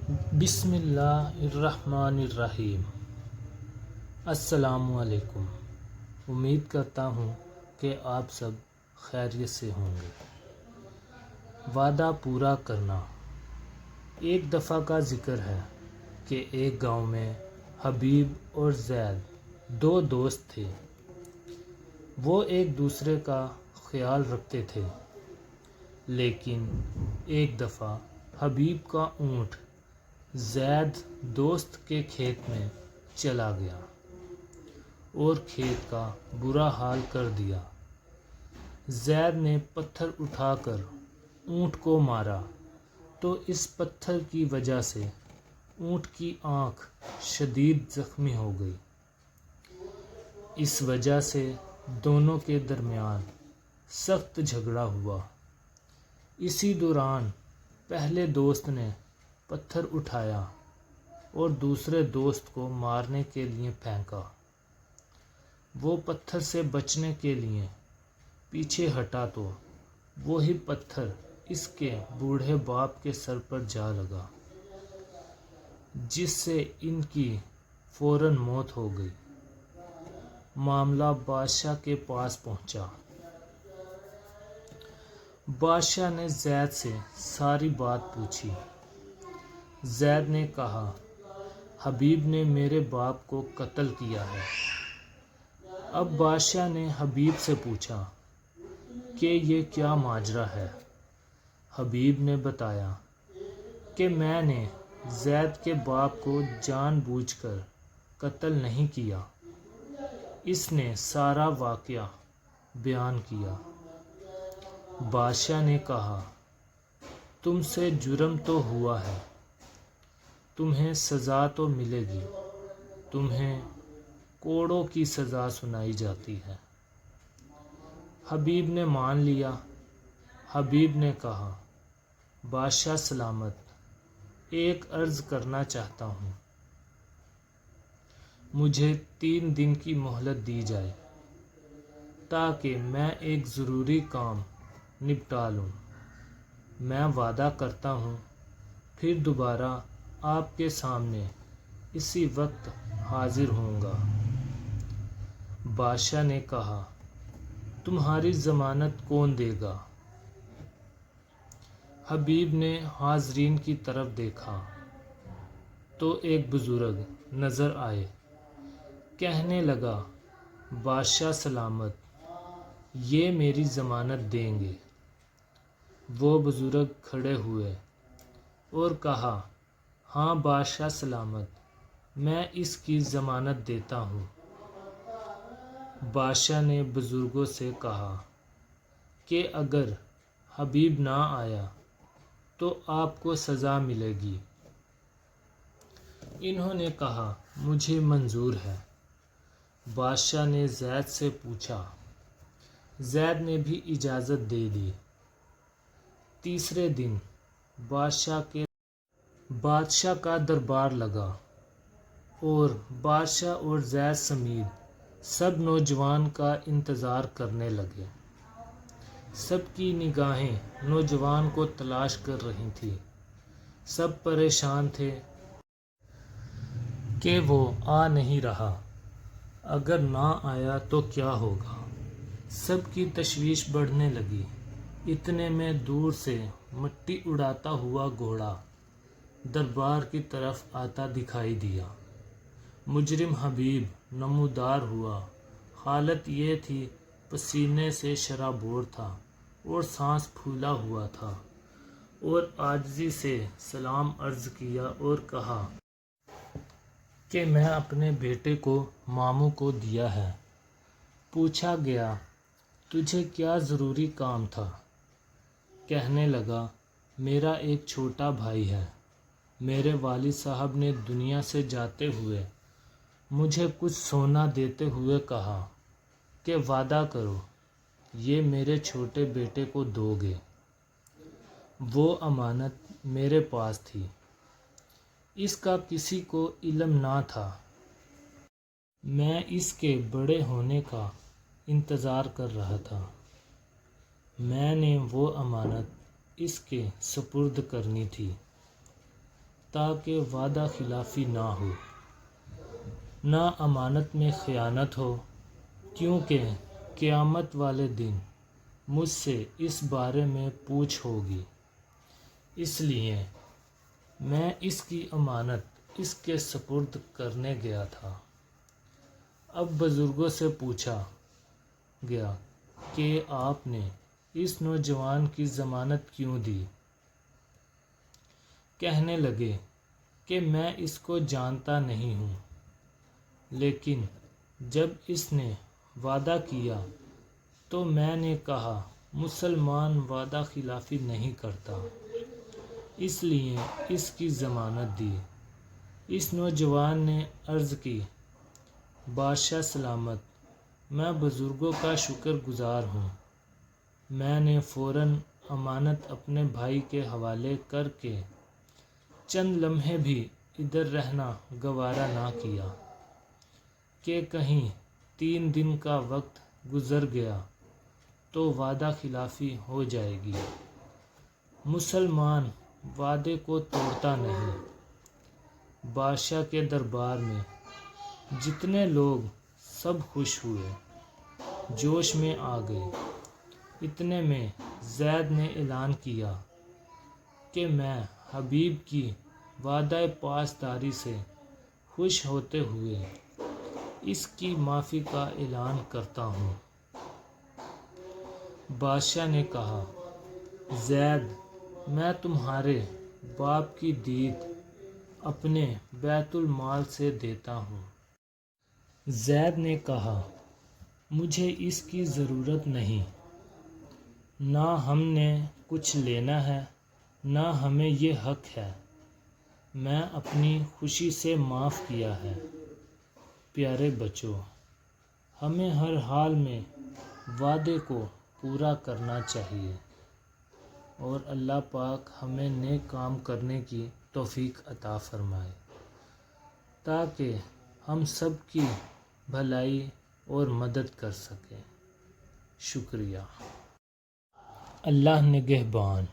بسم اللہ الرحمن الرحیم۔ السلام علیکم۔ امید کرتا ہوں کہ آپ سب خیریت سے ہوں گے۔ وعدہ پورا کرنا۔ ایک دفعہ کا ذکر ہے کہ ایک گاؤں میں حبیب اور زید دو دوست تھے۔ وہ ایک دوسرے کا خیال رکھتے تھے، لیکن ایک دفعہ حبیب کا اونٹ زید دوست کے کھیت میں چلا گیا اور کھیت کا برا حال کر دیا۔ زید نے پتھر اٹھا کر اونٹ کو مارا تو اس پتھر کی وجہ سے اونٹ کی آنکھ شدید زخمی ہو گئی۔ اس وجہ سے دونوں کے درمیان سخت جھگڑا ہوا۔ اسی دوران پہلے دوست نے پتھر اٹھایا اور دوسرے دوست کو مارنے کے لیے پھینکا۔ وہ پتھر سے بچنے کے لیے پیچھے ہٹا تو وہی پتھر اس کے بوڑھے باپ کے سر پر جا لگا، جس سے ان کی فوراً موت ہو گئی۔ معاملہ بادشاہ کے پاس پہنچا۔ بادشاہ نے زید سے ساری بات پوچھی۔ زید نے کہا، حبیب نے میرے باپ کو قتل کیا ہے۔ اب بادشاہ نے حبیب سے پوچھا کہ یہ کیا ماجرا ہے۔ حبیب نے بتایا کہ میں نے زید کے باپ کو جان بوجھ کر قتل نہیں کیا۔ اس نے سارا واقعہ بیان کیا۔ بادشاہ نے کہا، تم سے جرم تو ہوا ہے، تمہیں سزا تو ملے گی، تمہیں کوڑوں کی سزا سنائی جاتی ہے۔ حبیب نے مان لیا۔ حبیب نے کہا، بادشاہ سلامت، ایک عرض کرنا چاہتا ہوں۔ مجھے 3 دن کی مہلت دی جائے تاکہ میں ایک ضروری کام نپٹا لوں۔ میں وعدہ کرتا ہوں پھر دوبارہ آپ کے سامنے اسی وقت حاضر ہوں گا۔ بادشاہ نے کہا، تمہاری ضمانت کون دے گا؟ حبیب نے حاضرین کی طرف دیکھا تو ایک بزرگ نظر آئے۔ کہنے لگا، بادشاہ سلامت، یہ میری ضمانت دیں گے۔ وہ بزرگ کھڑے ہوئے اور کہا، ہاں بادشاہ سلامت، میں اس کی ضمانت دیتا ہوں۔ بادشاہ نے بزرگوں سے کہا کہ اگر حبیب نہ آیا تو آپ کو سزا ملے گی۔ انہوں نے کہا، مجھے منظور ہے۔ بادشاہ نے زید سے پوچھا۔ زید نے بھی اجازت دے دی۔ تیسرے دن بادشاہ کا دربار لگا اور بادشاہ اور زید سمیت سب نوجوان کا انتظار کرنے لگے۔ سب کی نگاہیں نوجوان کو تلاش کر رہی تھیں۔ سب پریشان تھے کہ وہ آ نہیں رہا، اگر نہ آیا تو کیا ہوگا۔ سب کی تشویش بڑھنے لگی۔ اتنے میں دور سے مٹی اڑاتا ہوا گھوڑا دربار کی طرف آتا دکھائی دیا۔ مجرم حبیب نمودار ہوا۔ حالت یہ تھی، پسینے سے شرابور تھا اور سانس پھولا ہوا تھا، اور عاجزی سے سلام عرض کیا اور کہا کہ میں اپنے بیٹے کو ماموں کو دیا ہے۔ پوچھا گیا، تجھے کیا ضروری کام تھا؟ کہنے لگا، میرا ایک چھوٹا بھائی ہے۔ میرے والد صاحب نے دنیا سے جاتے ہوئے مجھے کچھ سونا دیتے ہوئے کہا کہ وعدہ کرو یہ میرے چھوٹے بیٹے کو دو گے۔ وہ امانت میرے پاس تھی، اس کا کسی کو علم نہ تھا۔ میں اس کے بڑے ہونے کا انتظار کر رہا تھا۔ میں نے وہ امانت اس کے سپرد کرنی تھی۔ تاکہ وعدہ خلافی نہ ہو، نہ امانت میں خیانت ہو، کیونکہ قیامت والے دن مجھ سے اس بارے میں پوچھ ہوگی۔ اس لیے میں اس کی امانت اس کے سپرد کرنے گیا تھا۔ اب بزرگوں سے پوچھا گیا کہ آپ نے اس نوجوان کی ضمانت کیوں دی؟ کہنے لگے کہ میں اس کو جانتا نہیں ہوں، لیکن جب اس نے وعدہ کیا تو میں نے کہا مسلمان وعدہ خلافی نہیں کرتا، اس لیے اس کی ضمانت دی۔ اس نوجوان نے عرض کی، بادشاہ سلامت، میں بزرگوں کا شکر گزار ہوں۔ میں نے فوراً امانت اپنے بھائی کے حوالے کر کے چند لمحے بھی ادھر رہنا گوارا نہ کیا کہ کہیں 3 دن کا وقت گزر گیا تو وعدہ خلافی ہو جائے گی۔ مسلمان وعدے کو توڑتا نہیں۔ بادشاہ کے دربار میں جتنے لوگ سب خوش ہوئے، جوش میں آ گئے۔ اتنے میں زید نے اعلان کیا کہ میں حبیب کی وعدہ پاسداری سے خوش ہوتے ہوئے اس کی معافی کا اعلان کرتا ہوں۔ بادشاہ نے کہا، زید، میں تمہارے باپ کی دید اپنے بیت المال سے دیتا ہوں۔ زید نے کہا، مجھے اس کی ضرورت نہیں، نہ ہم نے کچھ لینا ہے، نہ ہمیں یہ حق ہے، میں اپنی خوشی سے معاف کیا ہے۔ پیارے بچوں، ہمیں ہر حال میں وعدے کو پورا کرنا چاہیے، اور اللہ پاک ہمیں نیک کام کرنے کی توفیق عطا فرمائے تاکہ ہم سب کی بھلائی اور مدد کر سکیں۔ شکریہ۔ اللہ نگہبان۔